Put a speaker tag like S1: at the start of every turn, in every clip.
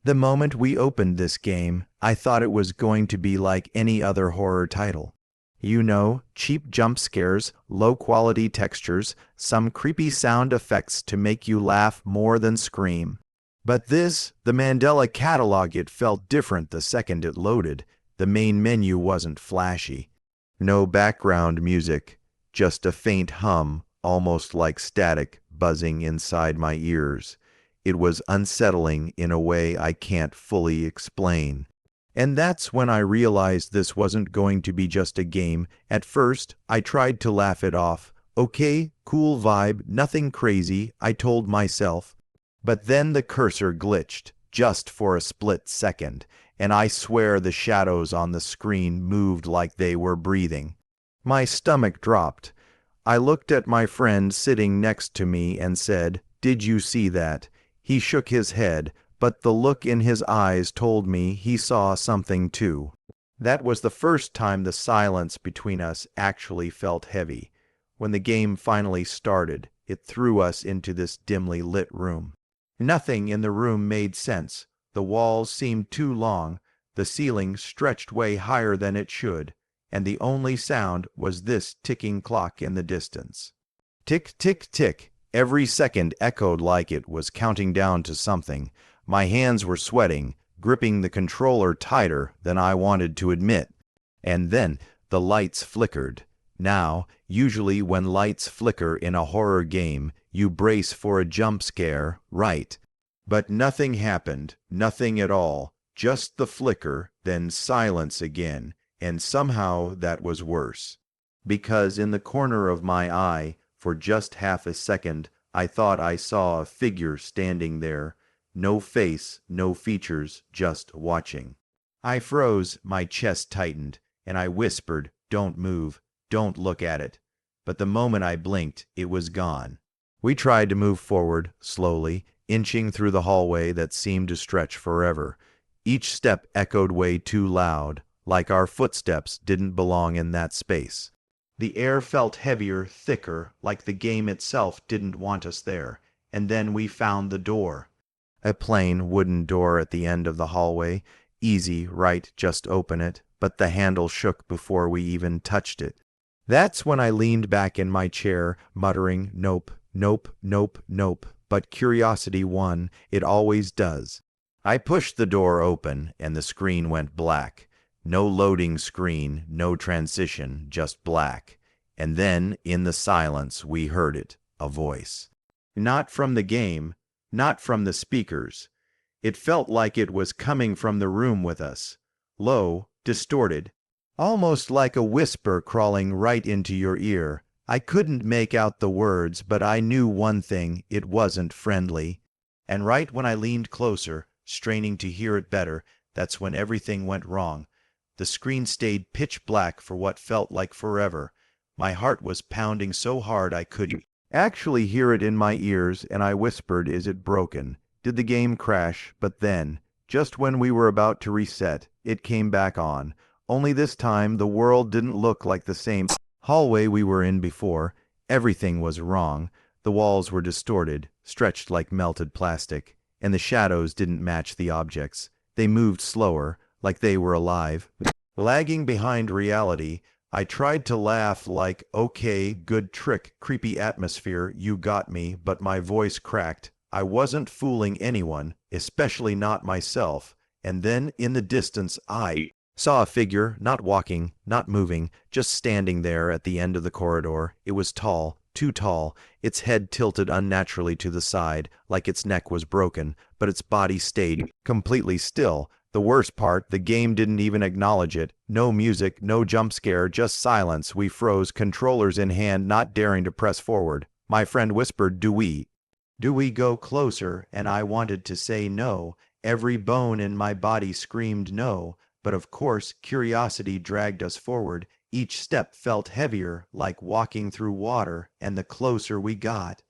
S1: The moment we opened this game, I thought it was going to be like any other horror title. You know, cheap jump scares, low-quality textures, some creepy sound effects to make you laugh more than scream. But this, the Mandela Catalogue, it felt different the second it loaded. The main menu wasn't flashy. No background music, just a faint hum, almost like static, buzzing inside my ears. It was unsettling in a way I can't fully explain. And that's when I realized this wasn't going to be just a game. At first, I tried to laugh it off. Okay, cool vibe, nothing crazy, I told myself. But then the cursor glitched, just for a split second, and I swear the shadows on the screen moved like they were breathing. My stomach dropped. I looked at my friend sitting next to me and said, "Did you see that?" He shook his head, but the look in his eyes told me he saw something too. That was the first time the silence between us actually felt heavy. When the game finally started, it threw us into this dimly lit room. Nothing in the room made sense. The walls seemed too long, the ceiling stretched way higher than it should, and the only sound was this ticking clock in the distance. Tick, tick, tick. Every second echoed like it was counting down to something. My hands were sweating, gripping the controller tighter than I wanted to admit. And then the lights flickered. Now, usually when lights flicker in a horror game, you brace for a jump scare, right? But nothing happened, nothing at all. Just the flicker, then silence again, and somehow that was worse. Because in the corner of my eye, for just half a second, I thought I saw a figure standing there. No face, no features, just watching. I froze, my chest tightened, and I whispered, "Don't move, don't look at it." But the moment I blinked, it was gone. We tried to move forward, slowly, inching through the hallway that seemed to stretch forever. Each step echoed way too loud, like our footsteps didn't belong in that space. The air felt heavier, thicker, like the game itself didn't want us there. And then we found the door. A plain wooden door at the end of the hallway. Easy, right, just open it. But the handle shook before we even touched it. That's when I leaned back in my chair, muttering, "Nope, nope, nope, nope." But curiosity won. It always does. I pushed the door open, and the screen went black. No loading screen, no transition, just black. And then, in the silence, we heard it, a voice. Not from the game, not from the speakers. It felt like it was coming from the room with us. Low, distorted, almost like a whisper crawling right into your ear. I couldn't make out the words, but I knew one thing, it wasn't friendly. And right when I leaned closer, straining to hear it better, that's when everything went wrong. The screen stayed pitch black for what felt like forever. My heart was pounding so hard I could actually hear it in my ears, and I whispered, "Is it broken? Did the game crash?" But then, just when we were about to reset, it came back on. Only this time, the world didn't look like the same hallway we were in before. Everything was wrong. The walls were distorted, stretched like melted plastic, and the shadows didn't match the objects. They moved slower, like they were alive. Lagging behind reality, I tried to laugh like, "Okay, good trick, creepy atmosphere, you got me," but my voice cracked. I wasn't fooling anyone, especially not myself. And then, in the distance, I saw a figure, not walking, not moving, just standing there at the end of the corridor. It was tall, too tall, its head tilted unnaturally to the side, like its neck was broken, but its body stayed completely still. The worst part, the game didn't even acknowledge it. No music, no jump scare, just silence. We froze, controllers in hand, not daring to press forward. My friend whispered, Do we go closer?" And I wanted to say no. Every bone in my body screamed no. But of course, curiosity dragged us forward. Each step felt heavier, like walking through water, and the closer we got,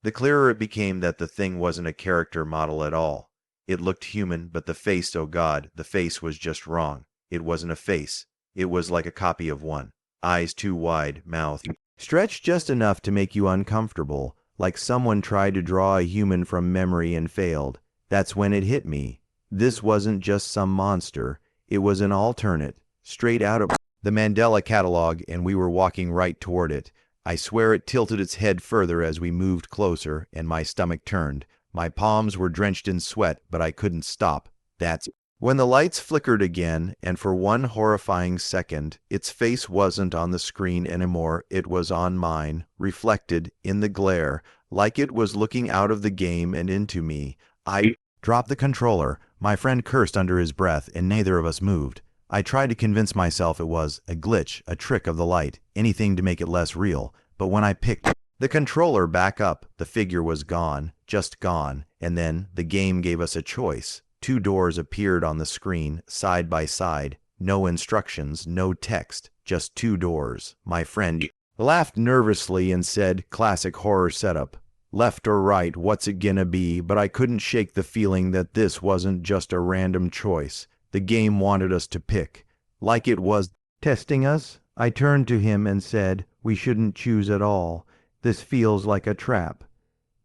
S1: the clearer it became that the thing wasn't a character model at all. It looked human, but the face, oh God, the face was just wrong. It wasn't a face. It was like a copy of one. Eyes too wide, mouth stretched just enough to make you uncomfortable, like someone tried to draw a human from memory and failed. That's when it hit me. This wasn't just some monster, it was an alternate, straight out of the Mandela Catalogue, and we were walking right toward it. I swear it tilted its head further as we moved closer, and my stomach turned. My palms were drenched in sweat, but I couldn't stop. That's when the lights flickered again, and for one horrifying second, its face wasn't on the screen anymore, it was on mine, reflected in the glare, like it was looking out of the game and into me. I dropped the controller. My friend cursed under his breath, and neither of us moved. I tried to convince myself it was a glitch, a trick of the light, anything to make it less real, but when I picked the controller back up, the figure was gone, just gone, and then the game gave us a choice. Two doors appeared on the screen, side by side. No instructions, no text, just two doors. My friend laughed nervously and said, "Classic horror setup. Left or right, what's it gonna be?" But I couldn't shake the feeling that this wasn't just a random choice. The game wanted us to pick, like it was testing us. I turned to him and said, "We shouldn't choose at all. This feels like a trap."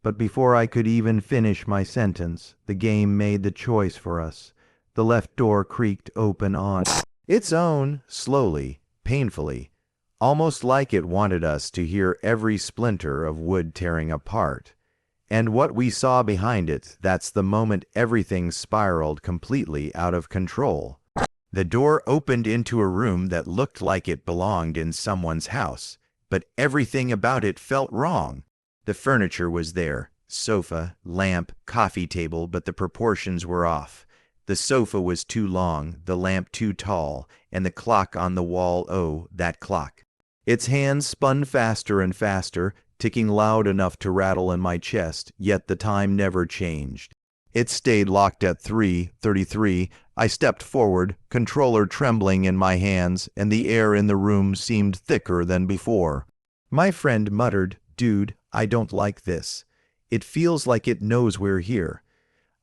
S1: But before I could even finish my sentence, the game made the choice for us. The left door creaked open on its own, slowly, painfully, almost like it wanted us to hear every splinter of wood tearing apart. And what we saw behind it, that's the moment everything spiraled completely out of control. The door opened into a room that looked like it belonged in someone's house, but everything about it felt wrong. The furniture was there, sofa, lamp, coffee table, but the proportions were off. The sofa was too long, the lamp too tall, and the clock on the wall, oh, that clock. Its hands spun faster and faster, ticking loud enough to rattle in my chest, yet the time never changed. It stayed locked at 3:33. I stepped forward, controller trembling in my hands, and the air in the room seemed thicker than before. My friend muttered, "Dude, I don't like this. It feels like it knows we're here."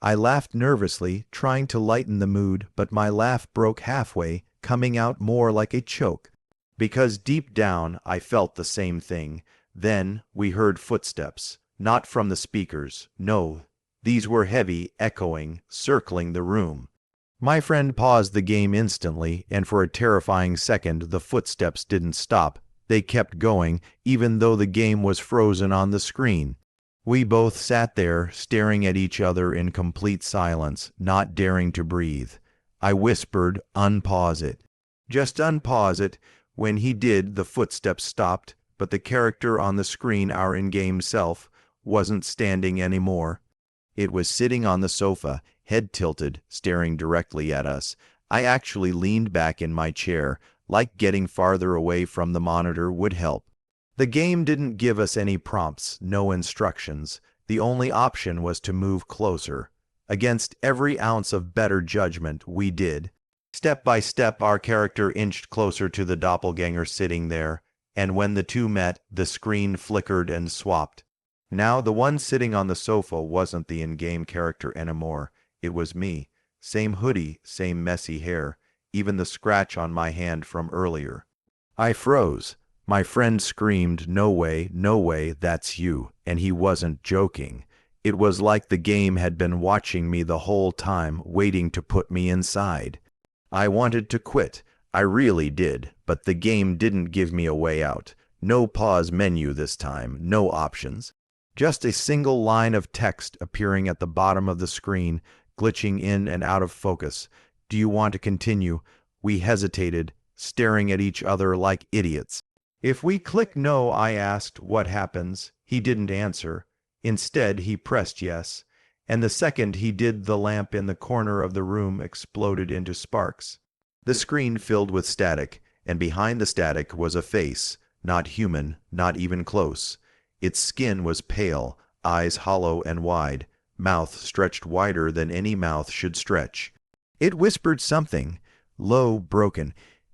S1: I laughed nervously, trying to lighten the mood, but my laugh broke halfway, coming out more like a choke. Because deep down, I felt the same thing. Then we heard footsteps, not from the speakers. No, these were heavy, echoing, circling the room. My friend paused the game instantly, and for a terrifying second, the footsteps didn't stop. They kept going, even though the game was frozen on the screen. We both sat there, staring at each other in complete silence, not daring to breathe. I whispered, "Unpause it. Just unpause it." When he did, the footsteps stopped, but the character on the screen, our in-game self, wasn't standing anymore. It was sitting on the sofa, head tilted, staring directly at us. I actually leaned back in my chair, like getting farther away from the monitor would help. The game didn't give us any prompts, no instructions. The only option was to move closer. Against every ounce of better judgment, we did. Step by step, our character inched closer to the doppelganger sitting there, and when the two met, the screen flickered and swapped. Now the one sitting on the sofa wasn't the in-game character anymore. It was me. Same hoodie, same messy hair, even the scratch on my hand from earlier. I froze. My friend screamed, no way, that's you," and he wasn't joking. It was like the game had been watching me the whole time, waiting to put me inside. I wanted to quit. I really did, but the game didn't give me a way out. No pause menu this time, no options. Just a single line of text appearing at the bottom of the screen, glitching in and out of focus. "Do you want to continue?" We hesitated, staring at each other like idiots. "If we click no," I asked, "what happens?" He didn't answer. Instead, he pressed yes, and the second he did, the lamp in the corner of the room exploded into sparks. The screen filled with static, and behind the static was a face, not human, not even close. Its skin was pale, eyes hollow and wide, mouth stretched wider than any mouth should stretch. It whispered something, low, broken,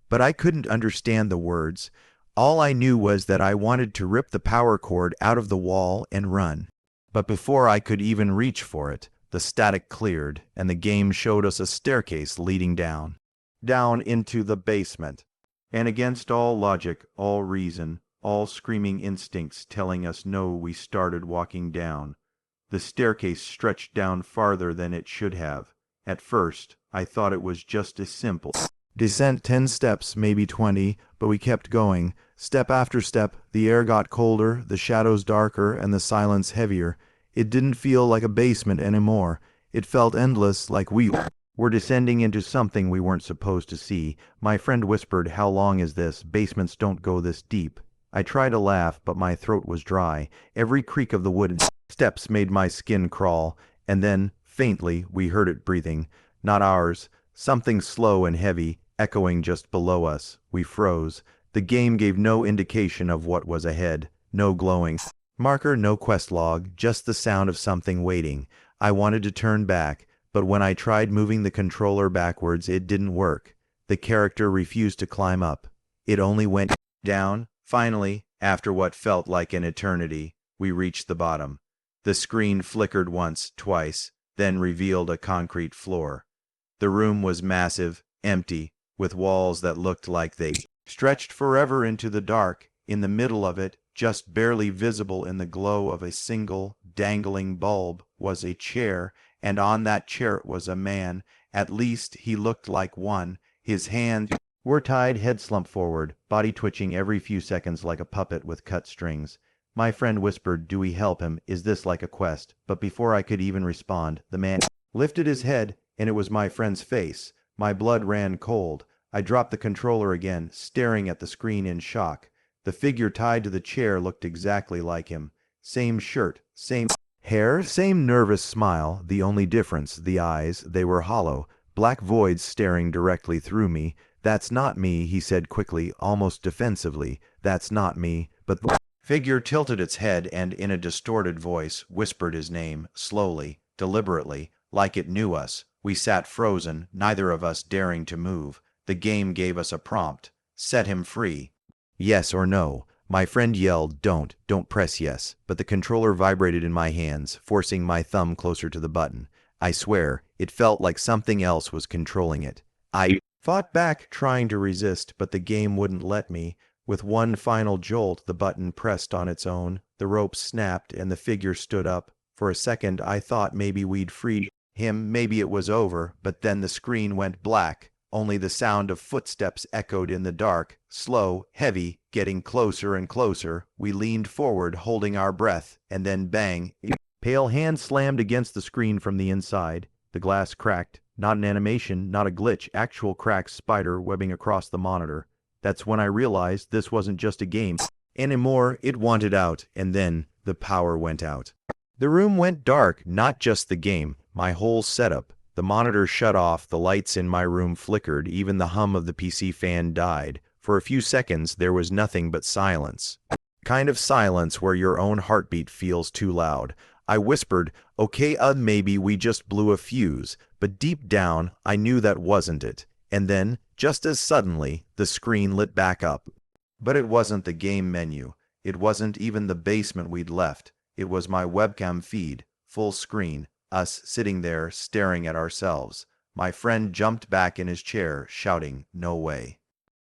S1: but I couldn't understand the words. All I knew was that I wanted to rip the power cord out of the wall and run. But before I could even reach for it, the static cleared, and the game showed us a staircase leading down into the basement. And against all logic, all reason, all screaming instincts telling us no, we started walking down. The staircase stretched down farther than it should have. At first, I thought it was just a simple descent 10 steps, maybe 20, but we kept going. Step after step, the air got colder, the shadows darker, and the silence heavier. It didn't feel like a basement anymore. It felt endless, like we were descending into something we weren't supposed to see. My friend whispered, "How long is this? Basements don't go this deep." I tried to laugh, but my throat was dry. Every creak of the wooden steps made my skin crawl, and then, faintly, we heard it breathing. Not ours. Something slow and heavy, echoing just below us. We froze. The game gave no indication of what was ahead. No glowing marker, no quest log, just the sound of something waiting. I wanted to turn back, but when I tried moving the controller backwards, it didn't work. The character refused to climb up. It only went down. Finally, after what felt like an eternity, we reached the bottom. The screen flickered once, twice, then revealed a concrete floor. The room was massive, empty, with walls that looked like they stretched forever into the dark. In the middle of it, just barely visible in the glow of a single, dangling bulb, was a chair, and on that chair was a man. At least he looked like one. His hands were tied, head slumped forward, body twitching every few seconds like a puppet with cut strings. My friend whispered, "Do we help him? Is this like a quest?" But before I could even respond, the man lifted his head, and it was my friend's face. My blood ran cold. I dropped the controller again, staring at the screen in shock. The figure tied to the chair looked exactly like him. Same shirt, same hair, same nervous smile. The only difference, the eyes, they were hollow, black voids staring directly through me. "That's not me," he said quickly, almost defensively. "That's not me." But the figure tilted its head and, in a distorted voice, whispered his name, slowly, deliberately, like it knew us. We sat frozen, neither of us daring to move. The game gave us a prompt. Set him free. Yes or no. My friend yelled, Don't press yes, but the controller vibrated in my hands, forcing my thumb closer to the button. I swear, it felt like something else was controlling it. I fought back, trying to resist, but the game wouldn't let me. With one final jolt, the button pressed on its own, the rope snapped, and the figure stood up. For a second, I thought maybe we'd freed him, maybe it was over, but then the screen went black. Only the sound of footsteps echoed in the dark, slow, heavy, getting closer and closer. We leaned forward, holding our breath, and then bang! A pale hand slammed against the screen from the inside. The glass cracked. Not an animation, not a glitch, actual cracks spider webbing across the monitor. That's when I realized this wasn't just a game anymore. It wanted out, and then the power went out. The room went dark, not just the game, my whole setup. The monitor shut off, the lights in my room flickered, even the hum of the PC fan died. For a few seconds, there was nothing but silence. Kind of silence where your own heartbeat feels too loud. I whispered, "Okay, maybe we just blew a fuse," but deep down, I knew that wasn't it. And then, just as suddenly, the screen lit back up. But it wasn't the game menu. It wasn't even the basement we'd left. It was my webcam feed, full screen, us sitting there staring at ourselves. My friend jumped back in his chair, shouting, "No way."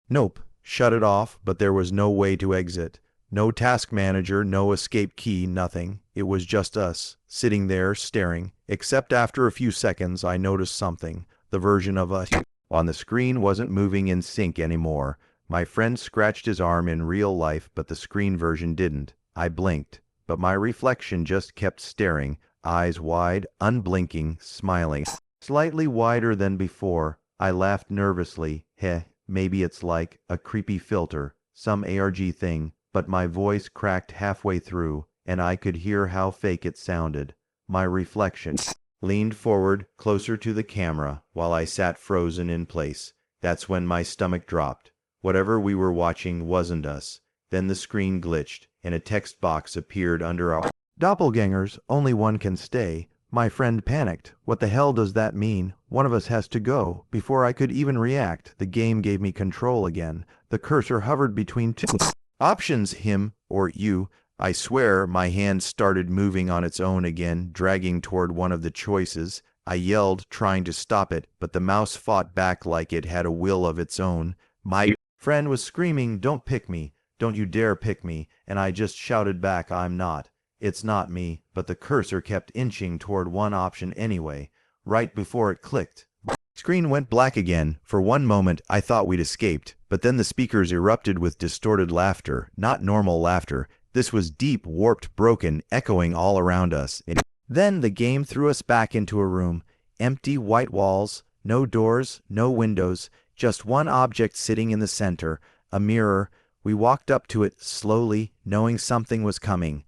S1: Nope, shut it off, but there was no way to exit. No task manager, no escape key, nothing. It was just us, sitting there, staring. Except after a few seconds, I noticed something. The version of us on the screen wasn't moving in sync anymore. My friend scratched his arm in real life, but the screen version didn't. I blinked, but my reflection just kept staring, eyes wide, unblinking, smiling. Slightly wider than before. I laughed nervously. Heh, maybe it's like a creepy filter, some ARG thing. But my voice cracked halfway through, and I could hear how fake it sounded. My reflection leaned forward, closer to the camera, while I sat frozen in place. That's when my stomach dropped. Whatever we were watching wasn't us. Then the screen glitched, and a text box appeared under our doppelgangers. Only one can stay. My friend panicked. What the hell does that mean? One of us has to go. Before I could even react, the game gave me control again. The cursor hovered between two options, him or you. I swear my hand started moving on its own again, dragging toward one of the choices. I yelled, trying to stop it, but the mouse fought back like it had a will of its own. My friend was screaming, "Don't pick me. Don't you dare pick me." And I just shouted back, "I'm not. It's not me." But the cursor kept inching toward one option anyway. right before it clicked. Screen went black again. For one moment, I thought we'd escaped, but then the speakers erupted with distorted laughter, not normal laughter. This was deep, warped, broken, echoing all around us. Then the game threw us back into a room. Empty white walls, no doors, no windows, just one object sitting in the center, a mirror. We walked up to it slowly, knowing something was coming.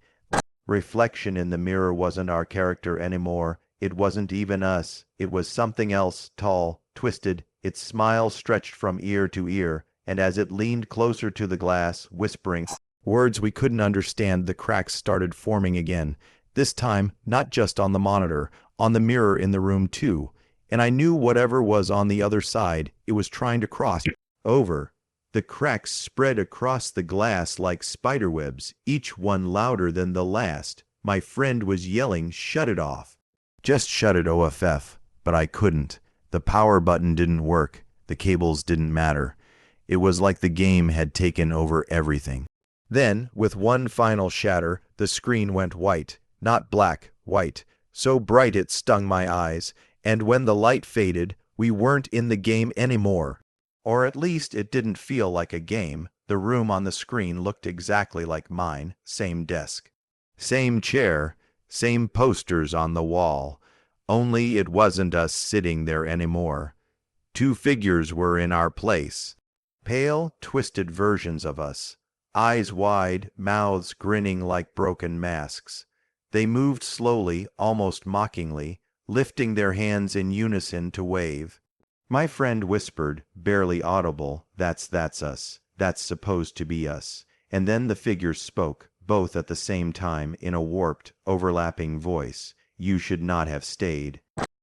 S1: Reflection in the mirror wasn't our character anymore. It wasn't even us. It was something else, tall, twisted. Its smile stretched from ear to ear, and as it leaned closer to the glass, whispering words we couldn't understand, the cracks started forming again. This time, not just on the monitor, on the mirror in the room too. And I knew whatever was on the other side, it was trying to cross over. The cracks spread across the glass like spiderwebs, each one louder than the last. My friend was yelling, "Shut it off. Just shut it, OFF." But I couldn't. The power button didn't work. The cables didn't matter. It was like the game had taken over everything. Then, with one final shatter, the screen went white. Not black, white. So bright it stung my eyes. And when the light faded, we weren't in the game anymore. Or at least it didn't feel like a game. The room on the screen looked exactly like mine. Same desk. Same chair. Same posters on the wall. Only it wasn't us sitting there anymore. Two figures were in our place. Pale, twisted versions of us. Eyes wide, mouths grinning like broken masks. They moved slowly, almost mockingly, lifting their hands in unison to wave. My friend whispered, barely audible, that's us. That's supposed to be us." And then the figures spoke, both at the same time, in a warped, overlapping voice. "You should not have stayed."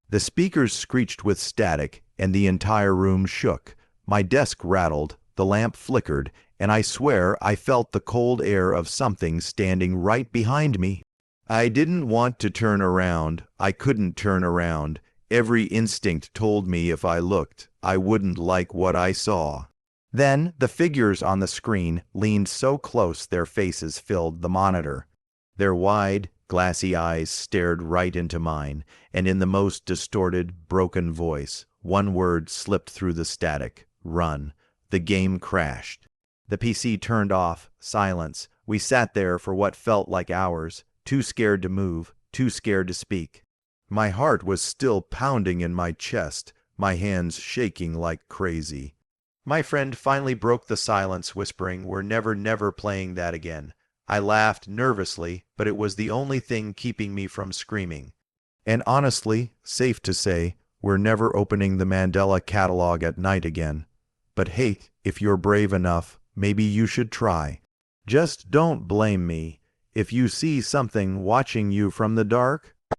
S1: The speakers screeched with static, and the entire room shook. My desk rattled, the lamp flickered, and I swear I felt the cold air of something standing right behind me. I didn't want to turn around. I couldn't turn around. Every instinct told me if I looked, I wouldn't like what I saw. Then the figures on the screen leaned so close their faces filled the monitor. Their wide, glassy eyes stared right into mine, and in the most distorted, broken voice, one word slipped through the static: "Run." The game crashed. The PC turned off. Silence. We sat there for what felt like hours, too scared to move, too scared to speak. My heart was still pounding in my chest, my hands shaking like crazy. My friend finally broke the silence, whispering, "We're never playing that again." I laughed nervously, but it was the only thing keeping me from screaming. And honestly, safe to say, we're never opening the Mandela Catalogue at night again. But hey, if you're brave enough, maybe you should try. Just don't blame me. If you see something watching you from the dark,